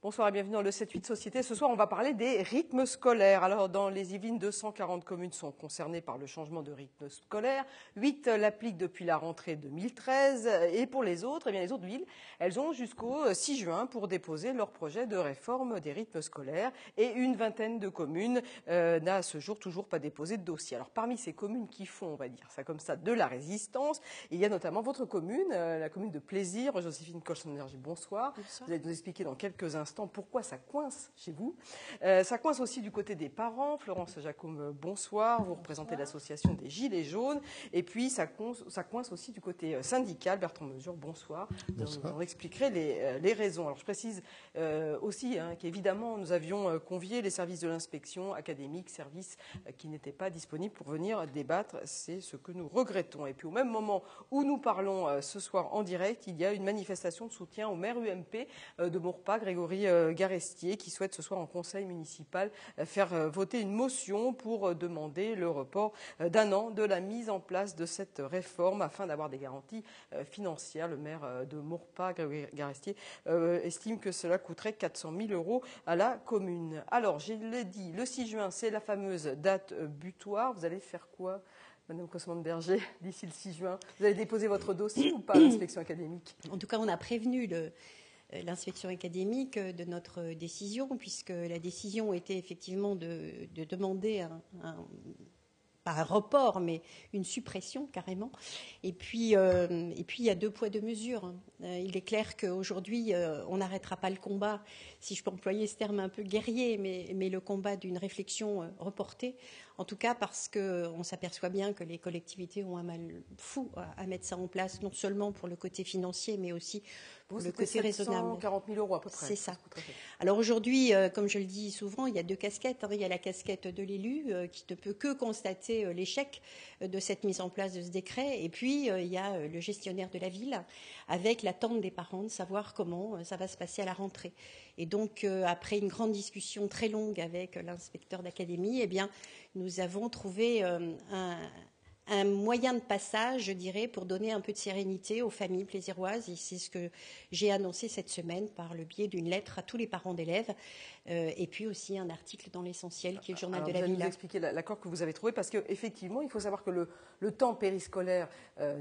Bonsoir et bienvenue dans le 7-8 Société. Ce soir, on va parler des rythmes scolaires. Alors, dans les Yvelines, 240 communes sont concernées par le changement de rythme scolaire. 8 l'appliquent depuis la rentrée 2013. Et pour les autres, eh bien, les autres villes, elles ont jusqu'au 6 juin pour déposer leur projet de réforme des rythmes scolaires. Et une vingtaine de communes n'a à ce jour toujours pas déposé de dossier. Alors, parmi ces communes qui font, on va dire ça comme ça, de la résistance, il y a notamment votre commune, la commune de Plaisir. Joséphine Colson-Nergy, bonsoir. Bonsoir. Vous allez nous expliquer dans quelques instants pourquoi ça coince chez vous. Ça coince aussi du côté des parents. Florence Jacome, bonsoir. Vous représentez l'association des Gilets jaunes. Et puis, ça coince aussi du côté syndical. Bertrand Mesure, bonsoir. Bonsoir. Vous expliquerez les raisons. Alors, je précise aussi qu'évidemment, nous avions convié les services de l'inspection académique, services qui n'étaient pas disponibles pour venir débattre. C'est ce que nous regrettons. Et puis, au même moment où nous parlons ce soir en direct, il y a une manifestation de soutien au maire UMP de Maurepas, Grégory Garestier, qui souhaite ce soir en conseil municipal faire voter une motion pour demander le report d'un an de la mise en place de cette réforme afin d'avoir des garanties financières. Le maire de Maurepas, Grégory Garestier, estime que cela coûterait 400 000 € à la commune. Alors, je l'ai dit, le 6 juin, c'est la fameuse date butoir. Vous allez faire quoi, Madame Cosman-Berger, d'ici le 6 juin? Vous allez déposer votre dossier ou pas à l'inspection académique? En tout cas, on a prévenu l'inspection académique de notre décision, puisque la décision était effectivement de demander pas un report, mais une suppression carrément. Et puis, il y a deux poids, deux mesures. Il est clair qu'aujourd'hui, on n'arrêtera pas le combat, si je peux employer ce terme un peu guerrier, mais le combat d'une réflexion reportée. En tout cas, parce qu'on s'aperçoit bien que les collectivités ont un mal fou à mettre ça en place, non seulement pour le côté financier, mais aussi pour le côté raisonnable. 740 000 € à peu près. C'est ça. Alors aujourd'hui, comme je le dis souvent, il y a deux casquettes. Il y a la casquette de l'élu qui ne peut que constater l'échec de cette mise en place de ce décret. Et puis, il y a le gestionnaire de la ville avec l'attente des parents de savoir comment ça va se passer à la rentrée. Et donc, après une grande discussion très longue avec l'inspecteur d'académie, eh bien, nous avons trouvé un moyen de passage, je dirais, pour donner un peu de sérénité aux familles plaisiroises. Et c'est ce que j'ai annoncé cette semaine par le biais d'une lettre à tous les parents d'élèves. Et puis aussi un article dans l'Essentiel, qui est le journal de la ville. Vous allez nous expliquer l'accord que vous avez trouvé, parce qu'effectivement, il faut savoir que le temps périscolaire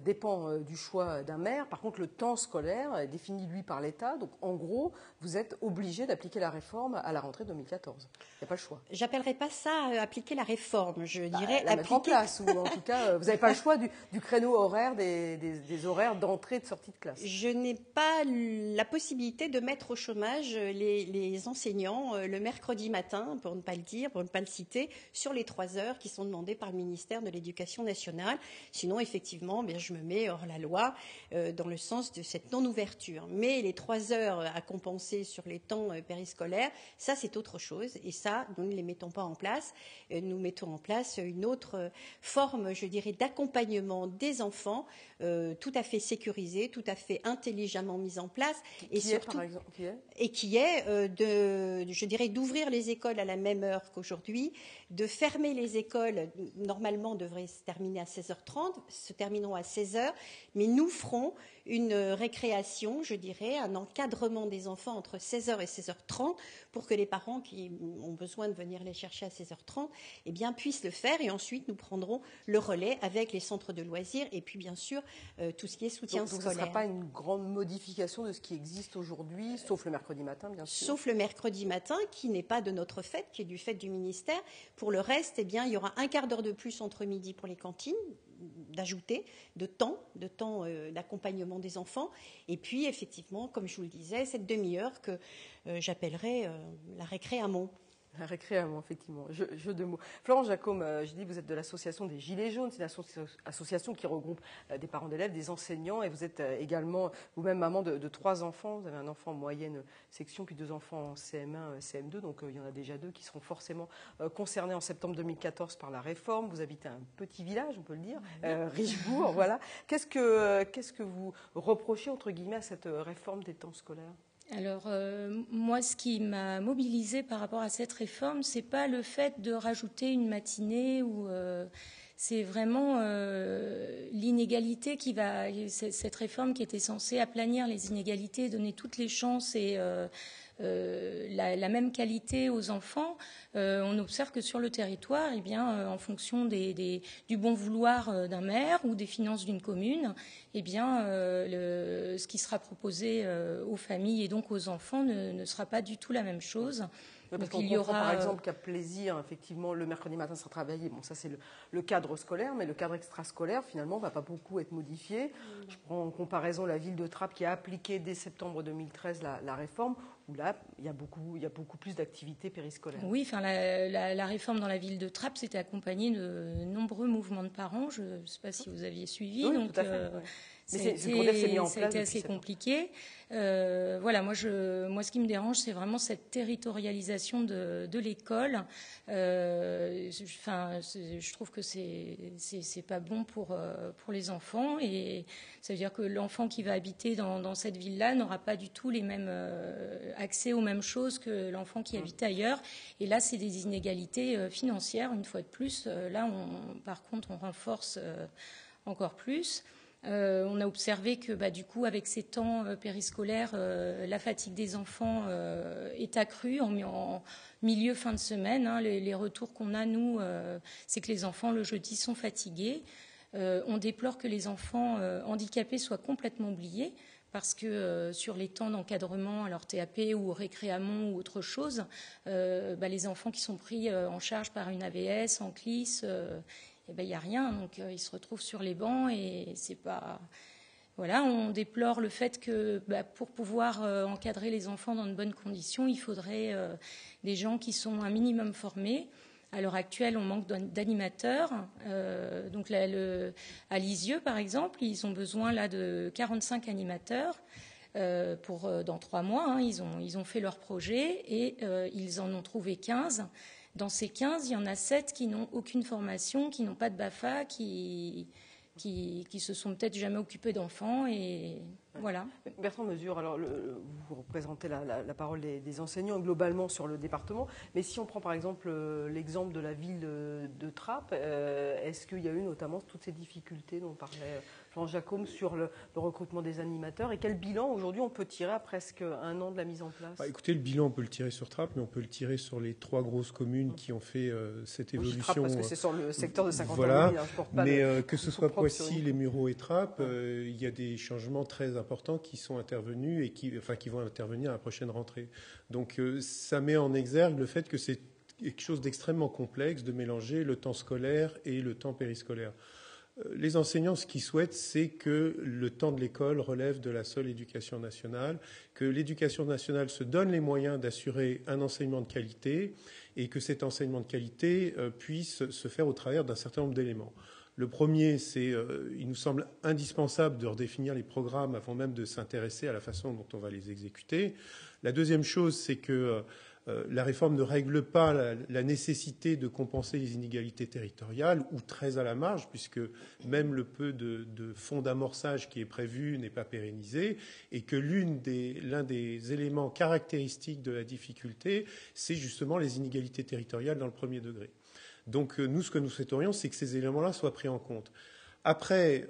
dépend du choix d'un maire. Par contre, le temps scolaire est défini, lui, par l'État. Donc, en gros, vous êtes obligé d'appliquer la réforme à la rentrée 2014. Il n'y a pas le choix. J'appellerais pas ça appliquer la réforme. Je dirais la mettre en place, ou en tout cas, vous n'avez pas le choix du créneau horaire, des horaires d'entrée et de sortie de classe. Je n'ai pas la possibilité de mettre au chômage les enseignants le mercredi matin, pour ne pas le dire, pour ne pas le citer, sur les 3 heures qui sont demandées par le ministère de l'Éducation nationale. Sinon, effectivement, je me mets hors la loi dans le sens de cette non-ouverture. Mais les 3 heures à compenser sur les temps périscolaires, ça, c'est autre chose. Et ça, nous ne les mettons pas en place. Nous mettons en place une autre forme, je dirais, d'accompagnement des enfants, tout à fait sécurisée, tout à fait intelligemment mise en place. Et surtout, par exemple, qui est je dirais, d'ouvrir les écoles à la même heure qu'aujourd'hui, de fermer les écoles, normalement devraient se terminer à 16h30, se termineront à 16h, mais nous ferons une récréation, je dirais, un encadrement des enfants entre 16h et 16h30 pour que les parents qui ont besoin de venir les chercher à 16h30 eh bien, puissent le faire, et ensuite nous prendrons le relais avec les centres de loisirs et puis bien sûr tout ce qui est soutien scolaire. Donc ce ne sera pas une grande modification de ce qui existe aujourd'hui, sauf le mercredi matin, bien sûr. Sauf le mercredi matin, qui n'est pas de notre fait, qui est du fait du ministère. Pour le reste, eh bien, il y aura un quart d'heure de plus entre midi pour les cantines, d'ajouter de temps d'accompagnement des enfants. Et puis, effectivement, comme je vous le disais, cette demi-heure que j'appellerais la récré amont. La récré amont, effectivement. Jeu de mots. Florence Jacome, je dis, vous êtes de l'association des Gilets jaunes. C'est une association qui regroupe des parents d'élèves, des enseignants, et vous êtes également vous-même maman de 3 enfants. Vous avez un enfant en moyenne section, puis 2 enfants en CM1, CM2. Donc il y en a déjà 2 qui seront forcément concernés en septembre 2014 par la réforme. Vous habitez un petit village, on peut le dire, Richebourg. Voilà. Qu'est-ce que vous reprochez, entre guillemets, à cette réforme des temps scolaires ? Alors, moi, ce qui m'a mobilisée par rapport à cette réforme, c'est pas le fait de rajouter une matinée ou c'est vraiment l'inégalité qui va. Cette réforme qui était censée aplanir les inégalités, donner toutes les chances et la même qualité aux enfants. On observe que sur le territoire, eh bien, en fonction du bon vouloir d'un maire ou des finances d'une commune, eh bien, ce qui sera proposé aux familles et donc aux enfants ne sera pas du tout la même chose. Parce qu'on comprend par exemple qu'à Plaisir, effectivement, le mercredi matin sera travaillé. Bon, ça c'est le cadre scolaire, mais le cadre extrascolaire, finalement, ne va pas beaucoup être modifié. Je prends en comparaison la ville de Trappes qui a appliqué dès septembre 2013 la réforme, où là, il y a beaucoup plus d'activités périscolaires. Oui, enfin, la réforme dans la ville de Trappes s'était accompagnée de nombreux mouvements de parents. Je ne sais pas si vous aviez suivi. Oui, donc, tout à fait. Ça a été assez compliqué. Voilà, moi, ce qui me dérange, c'est vraiment cette territorialisation de l'école. Je trouve que c'est pas bon pour les enfants, et ça veut dire que l'enfant qui va habiter dans cette ville-là n'aura pas du tout les mêmes accès aux mêmes choses que l'enfant qui habite ailleurs. Et là, c'est des inégalités financières, une fois de plus. Là, par contre, on renforce encore plus. On a observé que du coup, avec ces temps périscolaires, la fatigue des enfants est accrue en milieu, fin de semaine. Les retours qu'on a, nous, c'est que les enfants, le jeudi, sont fatigués. On déplore que les enfants handicapés soient complètement oubliés, parce que sur les temps d'encadrement, alors TAP ou récréamont ou autre chose, les enfants qui sont pris en charge par une AVS, en CLIS, il n'y a rien, donc ils se retrouvent sur les bancs et c'est pas... Voilà, on déplore le fait que pour pouvoir encadrer les enfants dans de bonnes conditions, il faudrait des gens qui sont un minimum formés. À l'heure actuelle, on manque d'animateurs. Donc là, à Lisieux, par exemple, ils ont besoin là de 45 animateurs dans 3 mois. Ils ont fait leur projet et ils en ont trouvé 15. Dans ces 15, il y en a 7 qui n'ont aucune formation, qui n'ont pas de BAFA, qui se sont peut-être jamais occupés d'enfants, et voilà. Bertrand Mesure, alors vous représentez la parole des enseignants globalement sur le département, mais si on prend par exemple l'exemple de la ville de Trappes, est-ce qu'il y a eu notamment toutes ces difficultés dont parlait Jean Jacôme sur le recrutement des animateurs, et quel bilan aujourd'hui on peut tirer à presque 1 an de la mise en place? Écoutez, le bilan on peut le tirer sur Trappes, mais on peut le tirer sur les 3 grosses communes qui ont fait cette évolution. Trappes parce que c'est sur le secteur de 50 voilà. ans, je porte pas mais que ce soit Poissy, les Mureaux et Trappes, il y a des changements très importants qui sont intervenus et qui vont intervenir à la prochaine rentrée. Donc ça met en exergue le fait que c'est quelque chose d'extrêmement complexe de mélanger le temps scolaire et le temps périscolaire. Les enseignants, ce qu'ils souhaitent, c'est que le temps de l'école relève de la seule éducation nationale, que l'éducation nationale se donne les moyens d'assurer un enseignement de qualité et que cet enseignement de qualité puisse se faire au travers d'un certain nombre d'éléments. Le premier, il nous semble indispensable de redéfinir les programmes avant même de s'intéresser à la façon dont on va les exécuter. La deuxième chose, c'est que la réforme ne règle pas la nécessité de compenser les inégalités territoriales, ou très à la marge, puisque même le peu de fonds d'amorçage qui est prévu n'est pas pérennisé, et que l'un des éléments caractéristiques de la difficulté, c'est justement les inégalités territoriales dans le premier degré. Donc nous, ce que nous souhaiterions, c'est que ces éléments-là soient pris en compte. Après,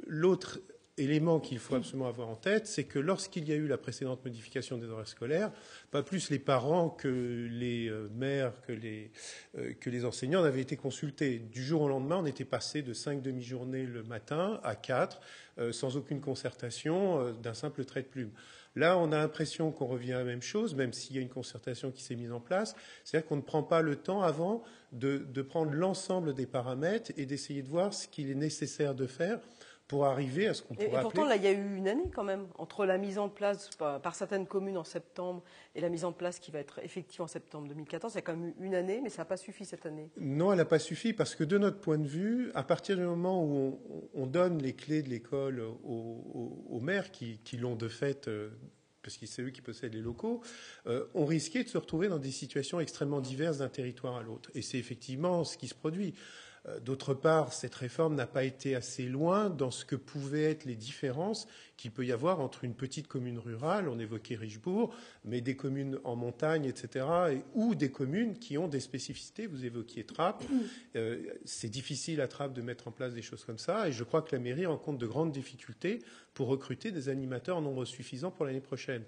l'autre élément qu'il faut absolument avoir en tête, c'est que lorsqu'il y a eu la précédente modification des horaires scolaires, pas plus les parents que les maires, que les enseignants n'avaient été consultés. Du jour au lendemain, on était passé de 5 demi-journées le matin à 4, sans aucune concertation, d'un simple trait de plume. Là, on a l'impression qu'on revient à la même chose, même s'il y a une concertation qui s'est mise en place. C'est-à-dire qu'on ne prend pas le temps avant de prendre l'ensemble des paramètres et d'essayer de voir ce qu'il est nécessaire de faire pour arriver à ce qu'on pourrait appeler... Et pourtant, là, il y a eu une année quand même, entre la mise en place par certaines communes en septembre et la mise en place qui va être effective en septembre 2014. Il y a quand même eu une année, mais ça n'a pas suffi cette année. Non, elle n'a pas suffi, parce que de notre point de vue, à partir du moment où on donne les clés de l'école aux maires qui l'ont de fait... parce que c'est eux qui possèdent les locaux, on risquait de se retrouver dans des situations extrêmement diverses d'un territoire à l'autre. Et c'est effectivement ce qui se produit. D'autre part, cette réforme n'a pas été assez loin dans ce que pouvaient être les différences qu'il peut y avoir entre une petite commune rurale, on évoquait Richebourg, mais des communes en montagne, etc., ou des communes qui ont des spécificités. Vous évoquiez Trappes. C'est difficile à Trappes de mettre en place des choses comme ça, et je crois que la mairie rencontre de grandes difficultés pour recruter des animateurs en nombre suffisant pour l'année prochaine.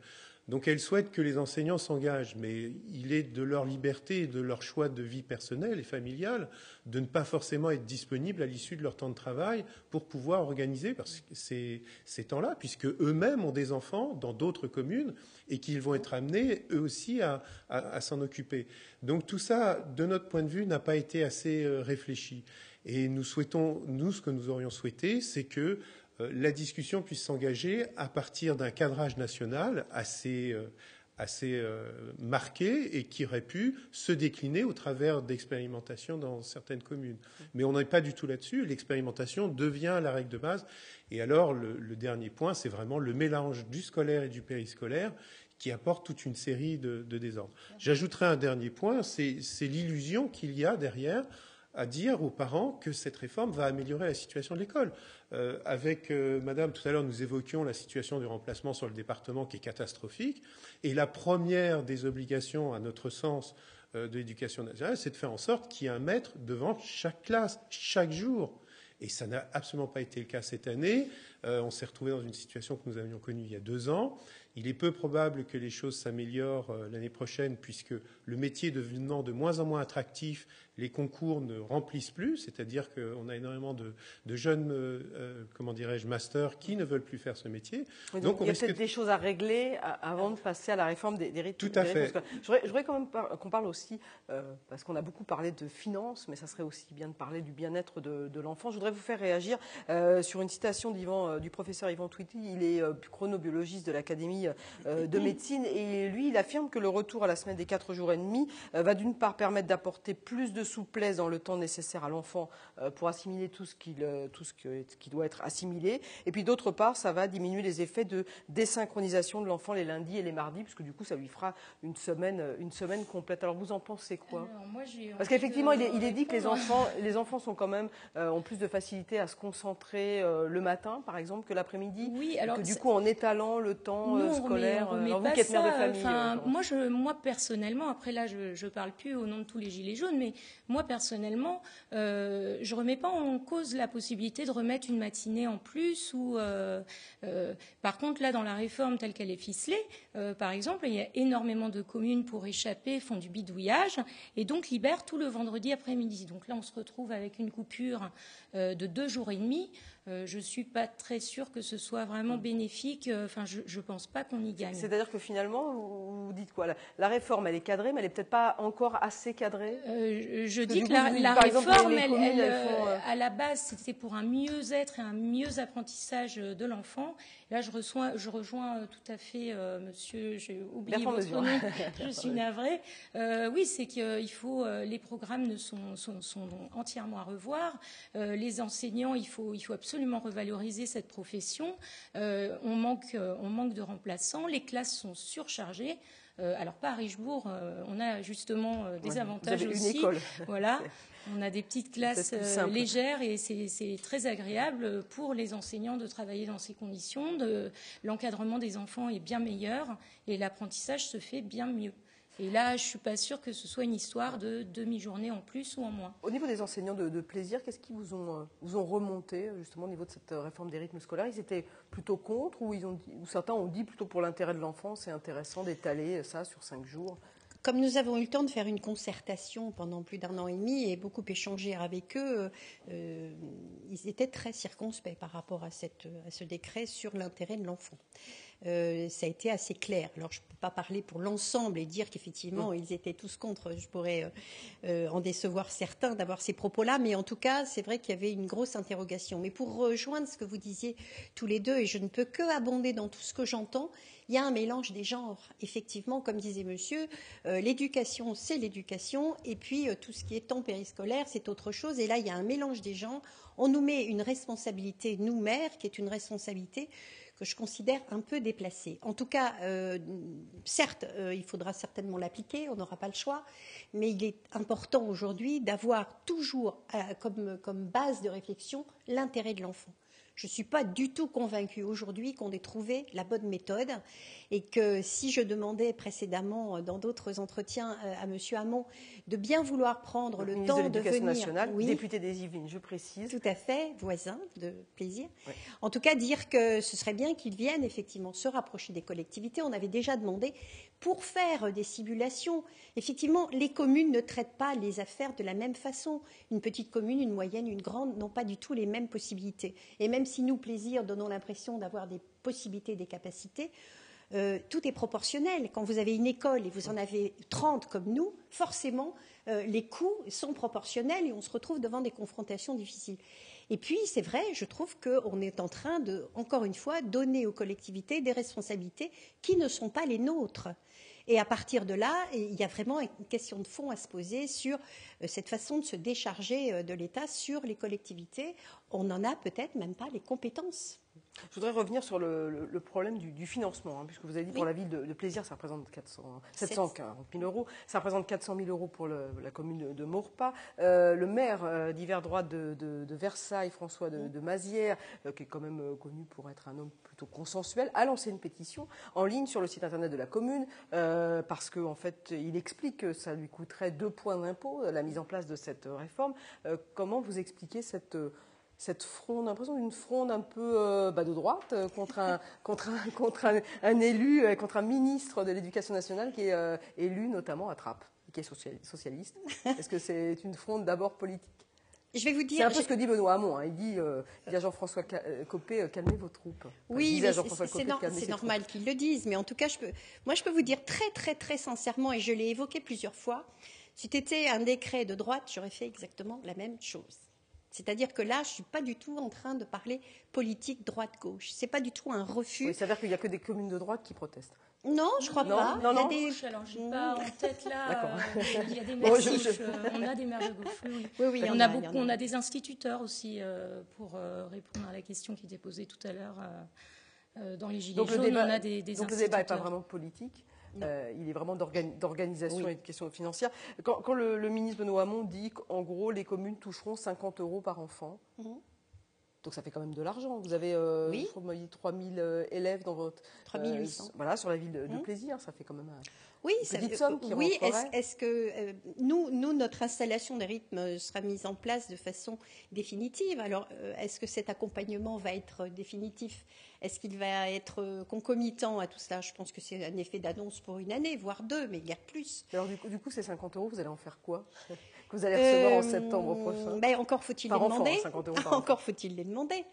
Donc elle souhaite que les enseignants s'engagent, mais il est de leur liberté et de leur choix de vie personnelle et familiale de ne pas forcément être disponibles à l'issue de leur temps de travail pour pouvoir organiser ces temps-là, puisque eux-mêmes ont des enfants dans d'autres communes et qu'ils vont être amenés eux aussi à s'en occuper. Donc tout ça, de notre point de vue, n'a pas été assez réfléchi. Et nous souhaitons, ce que nous aurions souhaité, c'est que la discussion puisse s'engager à partir d'un cadrage national assez marqué et qui aurait pu se décliner au travers d'expérimentations dans certaines communes. Mais on n'est pas du tout là-dessus. L'expérimentation devient la règle de base. Et alors, le dernier point, c'est vraiment le mélange du scolaire et du périscolaire qui apporte toute une série de désordres. J'ajouterai un dernier point, c'est l'illusion qu'il y a derrière à dire aux parents que cette réforme va améliorer la situation de l'école. Avec Madame, tout à l'heure, nous évoquions la situation du remplacement sur le département qui est catastrophique. Et la première des obligations, à notre sens, de l'éducation nationale, c'est de faire en sorte qu'il y ait un maître devant chaque classe, chaque jour. Et ça n'a absolument pas été le cas cette année. On s'est retrouvé dans une situation que nous avions connue il y a 2 ans. Il est peu probable que les choses s'améliorent l'année prochaine, puisque le métier devenant de moins en moins attractif, les concours ne remplissent plus, c'est-à-dire qu'on a énormément de jeunes, masters qui ne veulent plus faire ce métier. Donc il y a peut-être des choses à régler avant de passer à la réforme des rythmes. Tout à fait. Je voudrais quand même qu'on parle aussi, parce qu'on a beaucoup parlé de finances, mais ça serait aussi bien de parler du bien-être de l'enfant. Je voudrais vous faire réagir sur une citation du professeur Yvan Twitty. Il est chronobiologiste de l'Académie de médecine, et lui, il affirme que le retour à la semaine des 4 jours et demi va d'une part permettre d'apporter plus de souplesse dans le temps nécessaire à l'enfant pour assimiler tout ce qui doit être assimilé, et puis d'autre part, ça va diminuer les effets de désynchronisation de l'enfant les lundis et les mardis, puisque du coup, ça lui fera une semaine complète. Alors, vous en pensez quoi? Parce qu'effectivement, il est dit que les enfants sont quand même ont plus de facilité à se concentrer le matin, par exemple, que l'après-midi. Oui, alors que du coup, en étalant le temps scolaire, vous qui êtes mère de famille. Moi personnellement, après là, je parle plus au nom de tous les gilets jaunes, mais moi personnellement, je remets pas en cause la possibilité de remettre une matinée en plus. Par contre, là, dans la réforme telle qu'elle est ficelée, par exemple, il y a énormément de communes pour échapper font du bidouillage et donc libèrent tout le vendredi après-midi. Donc là, on se retrouve avec une coupure de 2 jours et demi. Je ne suis pas très sûre que ce soit vraiment bénéfique. Enfin, je ne pense pas qu'on y gagne. C'est-à-dire que finalement, vous dites quoi? La réforme, elle est cadrée, mais elle n'est peut-être pas encore assez cadrée. Je dis que la réforme, à la base, c'était pour un mieux-être et un mieux apprentissage de l'enfant. Là, je rejoins tout à fait monsieur, j'ai oublié votre nom, je suis navrée. Oui, c'est qu'il faut, les programmes sont entièrement à revoir. Les enseignants, il faut absolument revaloriser cette profession. On manque de remplaçants. Les classes sont surchargées. Alors pas à Richebourg, on a justement des avantages aussi. Une école. Voilà. On a des petites classes légères et c'est très agréable pour les enseignants de travailler dans ces conditions. L'encadrement des enfants est bien meilleur et l'apprentissage se fait bien mieux. Et là, je ne suis pas sûre que ce soit une histoire de demi-journée en plus ou en moins. Au niveau des enseignants de plaisir, qu'est-ce qui vous ont remonté justement au niveau de cette réforme des rythmes scolaires? Ils étaient plutôt contre ou certains ont dit plutôt pour l'intérêt de l'enfant, c'est intéressant d'étaler ça sur 5 jours? Comme nous avons eu le temps de faire une concertation pendant plus d'1 an et demi et beaucoup échanger avec eux, ils étaient très circonspects par rapport à ce décret sur l'intérêt de l'enfant. Ça a été assez clair. Alors, je ne peux pas parler pour l'ensemble et dire qu'effectivement, ils étaient tous contre. Je pourrais en décevoir certains d'avoir ces propos-là, mais en tout cas, c'est vrai qu'il y avait une grosse interrogation. Mais pour rejoindre ce que vous disiez tous les deux, et je ne peux que abonder dans tout ce que j'entends, il y a un mélange des genres. Effectivement, comme disait monsieur, l'éducation, c'est l'éducation, et puis tout ce qui est temps périscolaire, c'est autre chose. Et là, il y a un mélange des genres. On nous met une responsabilité, nous, mères, qui est une responsabilité que je considère un peu déplacée. En tout cas, certes, il faudra certainement l'appliquer, on n'aura pas le choix, mais il est important aujourd'hui d'avoir toujours comme base de réflexion l'intérêt de l'enfant. Je ne suis pas du tout convaincue aujourd'hui qu'on ait trouvé la bonne méthode et que si je demandais précédemment dans d'autres entretiens à M. Hamon de bien vouloir prendre le temps de venir... nationale, oui, député des Yvelines, je précise. Tout à fait, voisin de Plaisir. Oui. En tout cas, dire que ce serait bien qu'il vienne effectivement se rapprocher des collectivités. On avait déjà demandé pour faire des simulations. Effectivement, les communes ne traitent pas les affaires de la même façon. Une petite commune, une moyenne, une grande n'ont pas du tout les mêmes possibilités. Et même si nous, Plaisir, donnons l'impression d'avoir des possibilités, des capacités, tout est proportionnel. Quand vous avez une école et vous en avez 30 comme nous, forcément, les coûts sont proportionnels et on se retrouve devant des confrontations difficiles. Et puis, c'est vrai, je trouve qu'on est en train de, encore une fois, donner aux collectivités des responsabilités qui ne sont pas les nôtres. Et à partir de là, il y a vraiment une question de fond à se poser sur cette façon de se décharger de l'État sur les collectivités. On n'en a peut-être même pas les compétences. Je voudrais revenir sur le problème du financement, hein, puisque vous avez dit pour la ville de Plaisir, ça représente 740 000 euros, ça représente 400 000 euros pour la commune de Maurepas. Le maire d'hiver droite de Versailles, François de Mazières, qui est quand même connu pour être un homme plutôt consensuel, a lancé une pétition en ligne sur le site internet de la commune, parce qu'en fait, il explique que ça lui coûterait 2 points d'impôt, la mise en place de cette réforme. Comment vous expliquez cette fronde, l'impression d'une fronde un peu de droite contre un élu, contre un ministre de l'Éducation nationale qui est élu notamment à Trappes, qui est socialiste. Est-ce que c'est une fronde d'abord politique? Je vais vous dire. C'est un peu ce que dit Benoît Hamon. Hein. Il dit à Jean-François Copé, calmez vos troupes. Oui, mais c'est normal qu'ils le disent. Mais en tout cas, je peux vous dire très, très, très sincèrement, et je l'ai évoqué plusieurs fois, si c'était un décret de droite, j'aurais fait exactement la même chose. C'est-à-dire que là, je ne suis pas du tout en train de parler politique droite-gauche. Ce n'est pas du tout un refus. Oui, ça veut dire qu'il n'y a que des communes de droite qui protestent. Non, je crois pas. Non. Alors, je n'ai pas en tête là. Il y a des maires de gauche. On a des maires de gauche, oui. On a des instituteurs aussi pour répondre à la question qui était posée tout à l'heure dans les Gilets jaunes. On a des instituteurs. Donc le débat n'est pas vraiment politique. Il est vraiment d'organisation et de questions financières. Quand le ministre Benoît Hamon dit qu'en gros, les communes toucheront 50 euros par enfant, donc ça fait quand même de l'argent. Vous avez 3 000 élèves dans votre... 3 800. Voilà, sur la ville de Plaisir, ça fait quand même une petite somme qui oui, rentrerait. Est-ce que nous, notre installation des rythmes sera mise en place de façon définitive? Alors, est-ce que cet accompagnement va être définitif? Est-ce qu'il va être concomitant à tout cela? Je pense que c'est un effet d'annonce pour une année, voire 2, mais guère plus. Alors du coup, ces 50 euros, vous allez en faire quoi? Que vous allez recevoir en septembre prochain? Encore faut-il par les enfant, demander. 50 euros par Encore faut-il les demander.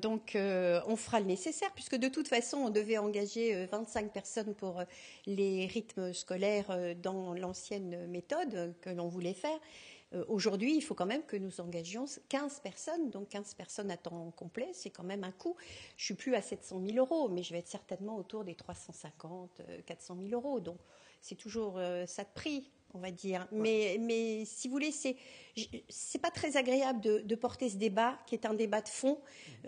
Donc, on fera le nécessaire, puisque de toute façon, on devait engager 25 personnes pour les rythmes scolaires dans l'ancienne méthode que l'on voulait faire. Aujourd'hui, il faut quand même que nous engagions 15 personnes, donc 15 personnes à temps complet, c'est quand même un coût. Je ne suis plus à 700 000 euros, mais je vais être certainement autour des 350, 400 000 euros. Donc, c'est toujours ça de prix, on va dire. Mais si vous voulez, c'est pas très agréable de porter ce débat, qui est un débat de fond,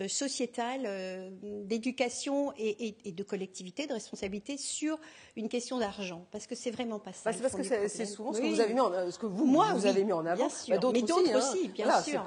sociétal, d'éducation et de collectivité, de responsabilité sur une question d'argent, parce que c'est vraiment pas ça. C'est parce que c'est souvent ce que vous avez mis en avant. Bien sûr. D'autres mais d'autres aussi, hein. bien voilà, sûr.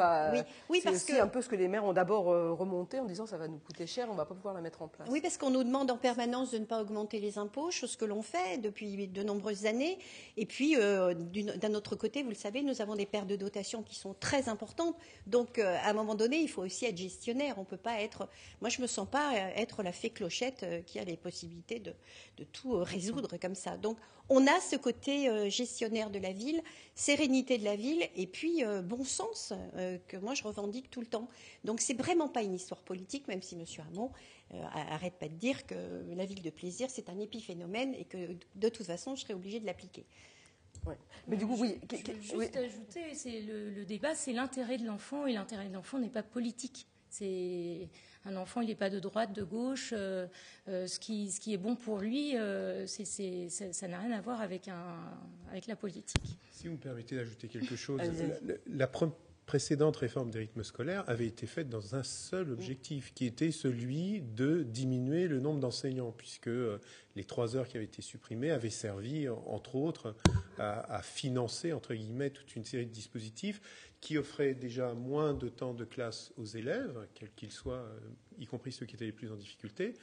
C'est aussi un peu ce que les maires ont d'abord remonté en disant ça va nous coûter cher, on va pas pouvoir la mettre en place. Oui, parce qu'on nous demande en permanence de ne pas augmenter les impôts, chose que l'on fait depuis de nombreuses années. Et puis, d'un autre côté, vous le savez, nous avons des pertes de dotation qui sont très importantes. Donc, à un moment donné, il faut aussi être gestionnaire. On peut pas être... Moi, je me sens pas être la fée Clochette qui a les possibilités de tout résoudre comme ça. Donc, on a ce côté gestionnaire de la ville, sérénité de la ville et puis bon sens que moi, je revendique tout le temps. Donc, c'est vraiment pas une histoire politique, même si M. Hamon arrête pas de dire que la ville de Plaisir, c'est un épiphénomène et que de toute façon, je serais obligée de l'appliquer. Ouais. Mais du coup, oui. Je veux juste ajouter, c'est le débat, c'est l'intérêt de l'enfant, et l'intérêt de l'enfant n'est pas politique. C'est un enfant, il n'est pas de droite, de gauche. Ce qui est bon pour lui, ça n'a rien à voir avec la politique. Si vous me permettez d'ajouter quelque chose, précédente réforme des rythmes scolaires avait été faite dans un seul objectif, qui était celui de diminuer le nombre d'enseignants, puisque les 3 heures qui avaient été supprimées avaient servi, entre autres, à financer, entre guillemets, toute une série de dispositifs qui offraient déjà moins de temps de classe aux élèves, quels qu'ils soient, y compris ceux qui étaient les plus en difficulté.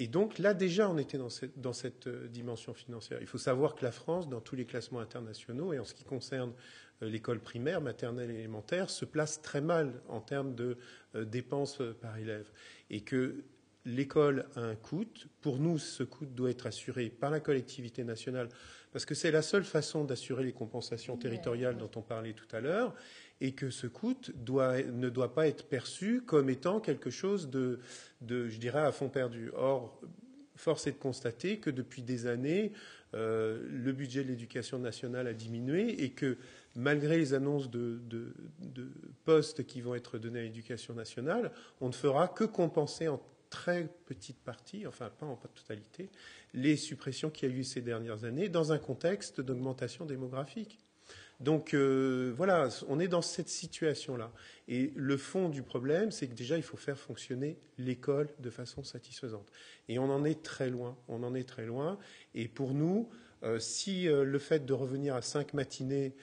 Et donc là, déjà, on était dans cette dimension financière. Il faut savoir que la France, dans tous les classements internationaux, et en ce qui concerne l'école primaire, maternelle et élémentaire, se place très mal en termes de dépenses par élève. Et que l'école a un coût. Pour nous, ce coût doit être assuré par la collectivité nationale, parce que c'est la seule façon d'assurer les compensations territoriales dont on parlait tout à l'heure, et que ce coût ne doit pas être perçu comme étant quelque chose de, je dirais, à fond perdu. Or, force est de constater que depuis des années, le budget de l'éducation nationale a diminué et que malgré les annonces de postes qui vont être donnés à l'éducation nationale, on ne fera que compenser en très petite partie, enfin pas en totalité, les suppressions qu'il y a eu ces dernières années dans un contexte d'augmentation démographique. Donc voilà, on est dans cette situation-là. Et le fond du problème, c'est que déjà, il faut faire fonctionner l'école de façon satisfaisante. Et on en est très loin. On en est très loin. Et pour nous, si le fait de revenir à 5 matinées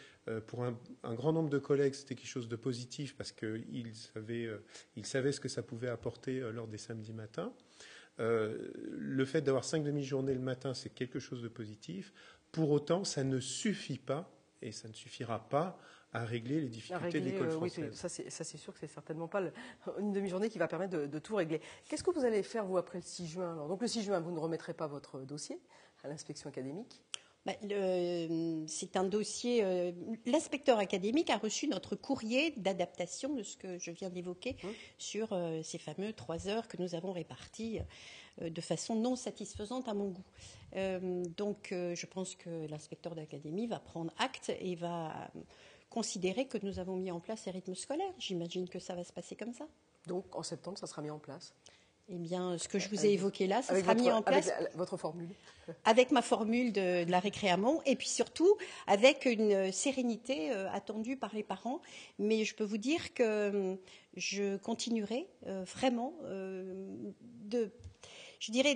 pour un grand nombre de collègues, c'était quelque chose de positif parce qu'ils savaient ce que ça pouvait apporter lors des samedis matins. Le fait d'avoir 5 demi-journées le matin, c'est quelque chose de positif. Pour autant, ça ne suffit pas et ça ne suffira pas à régler les difficultés de l'école française. Oui, ça c'est sûr que c'est certainement pas une demi-journée qui va permettre de tout régler. Qu'est-ce que vous allez faire, vous, après le 6 juin alors, donc le 6 juin, vous ne remettrez pas votre dossier à l'inspection académique? C'est un dossier. L'inspecteur académique a reçu notre courrier d'adaptation de ce que je viens d'évoquer sur ces fameux 3 heures que nous avons répartis de façon non satisfaisante à mon goût. Donc, je pense que l'inspecteur d'académie va prendre acte et va considérer que nous avons mis en place ces rythmes scolaires. J'imagine que ça va se passer comme ça. Donc, en septembre, ça sera mis en place? Eh bien, ce que je vous ai évoqué là, ça sera mis en place. Avec votre formule? Avec ma formule de la récréation et puis surtout avec une sérénité attendue par les parents. Mais je peux vous dire que je continuerai vraiment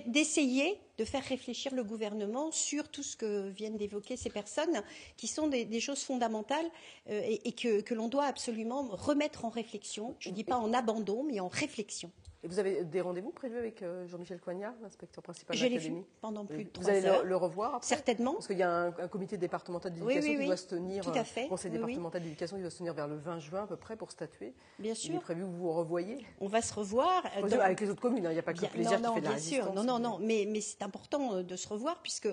d'essayer de faire réfléchir le gouvernement sur tout ce que viennent d'évoquer ces personnes, qui sont des choses fondamentales et que l'on doit absolument remettre en réflexion. Je ne dis pas en abandon, mais en réflexion. Et vous avez des rendez-vous prévus avec Jean-Michel Coignard, l'inspecteur principal de l'académie? Je l'ai vu pendant plus de 3 heures. Vous allez le revoir après? Certainement. Parce qu'il y a un comité départemental d'éducation qui doit se tenir, tout à fait. conseil départemental d'éducation qui doit se tenir vers le 20 juin à peu près pour statuer. Bien sûr. Il est prévu que vous vous revoyez? On va se revoir. Avec les autres communes, il n'y a pas que le plaisir qui fait de la résistance. Bien sûr, non, mais c'est important de se revoir puisque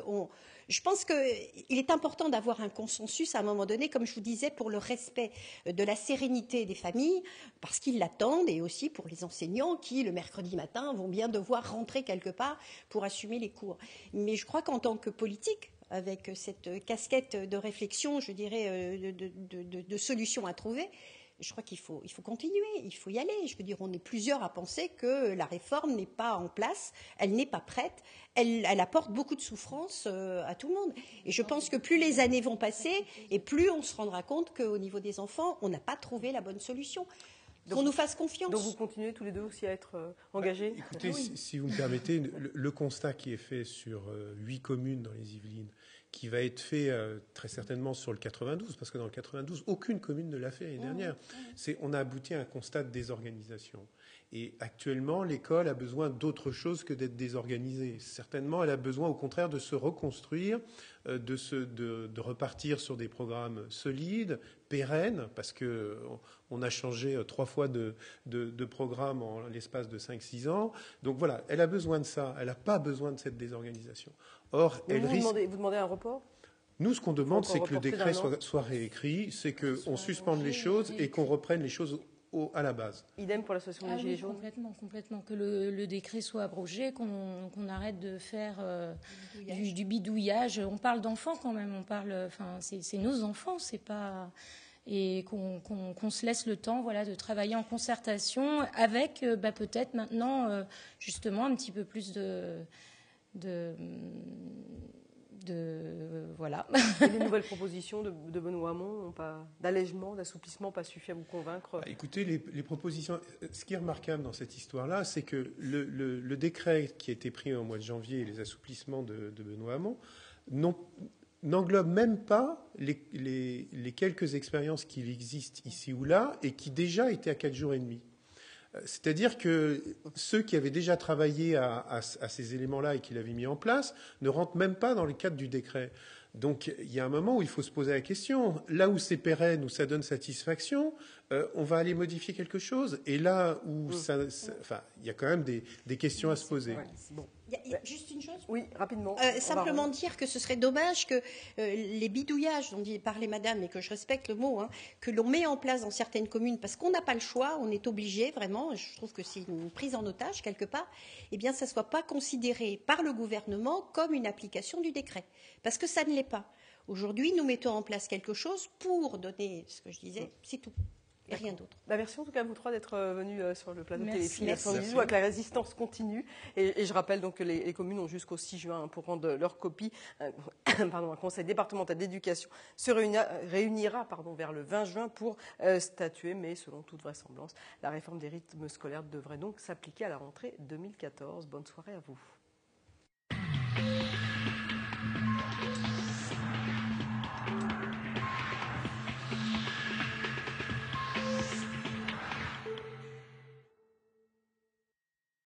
je pense qu'il est important d'avoir un consensus à un moment donné, comme je vous disais, pour le respect de la sérénité des familles, parce qu'ils l'attendent, et aussi pour les enseignants qui, le mercredi matin, vont bien devoir rentrer quelque part pour assumer les cours. Mais je crois qu'en tant que politique, avec cette casquette de réflexion, je dirais, de solutions à trouver, je crois qu'il faut continuer, il faut y aller. Je veux dire, on est plusieurs à penser que la réforme n'est pas en place, elle n'est pas prête, elle apporte beaucoup de souffrance à tout le monde. Et je pense que plus les années vont passer, et plus on se rendra compte qu'au niveau des enfants, on n'a pas trouvé la bonne solution. Qu'on nous fasse confiance. Donc vous continuez tous les deux aussi à être engagés? Écoutez, si vous me permettez, le constat qui est fait sur 8 communes dans les Yvelines, qui va être fait très certainement sur le 92, parce que dans le 92, aucune commune ne l'a fait l'année dernière. On a abouti à un constat de désorganisation. Et actuellement, l'école a besoin d'autre chose que d'être désorganisée. Certainement, elle a besoin au contraire de se reconstruire, de repartir sur des programmes solides, pérennes, parce qu'on a changé 3 fois de programme en l'espace de 5-6 ans. Donc voilà, elle a besoin de ça. Elle n'a pas besoin de cette désorganisation. Or, vous demandez un report? Nous, ce qu'on demande, c'est que le décret soit réécrit, c'est qu'on suspende les choses et qu'on reprenne les choses à la base. Idem pour l'association des Gilets jaunes? Complètement. Que le décret soit abrogé, qu'on arrête de faire du bidouillage. On parle d'enfants quand même, c'est nos enfants, c'est pas... Et qu'on se laisse le temps de travailler en concertation avec peut-être maintenant justement un petit peu plus Voilà. Et les nouvelles propositions de Benoît Hamon d'allègement, d'assouplissement, pas suffi à vous convaincre? Écoutez, les propositions. Ce qui est remarquable dans cette histoire-là, c'est que le décret qui a été pris au mois de janvier et les assouplissements de Benoît Hamon n'englobe même pas les quelques expériences qui existent ici ou là et qui déjà étaient à 4 jours et demi. C'est-à-dire que ceux qui avaient déjà travaillé à ces éléments-là et qui l'avaient mis en place ne rentrent même pas dans le cadre du décret. Donc il y a un moment où il faut se poser la question. Là où c'est pérenne, où ça donne satisfaction, on va aller modifier quelque chose. Et là où il y a quand même des questions à se poser. Ouais, bon. Il y a juste une chose. Oui, rapidement. Simplement dire que ce serait dommage que les bidouillages dont parlait Madame, et que je respecte le mot, que l'on met en place dans certaines communes, parce qu'on n'a pas le choix, on est obligé vraiment, je trouve que c'est une prise en otage quelque part, eh bien ça ne soit pas considéré par le gouvernement comme une application du décret. Parce que ça ne l'est pas. Aujourd'hui, nous mettons en place quelque chose pour donner ce que je disais, c'est tout. Et rien d'autre. Merci en tout cas à vous trois d'être venus sur le plateau Merci. Téléfilm avec la résistance continue. Et je rappelle donc que les communes ont jusqu'au 6 juin pour rendre leur copie. Un conseil départemental d'éducation se réunira vers le 20 juin pour statuer, mais selon toute vraisemblance, la réforme des rythmes scolaires devrait donc s'appliquer à la rentrée 2014. Bonne soirée à vous.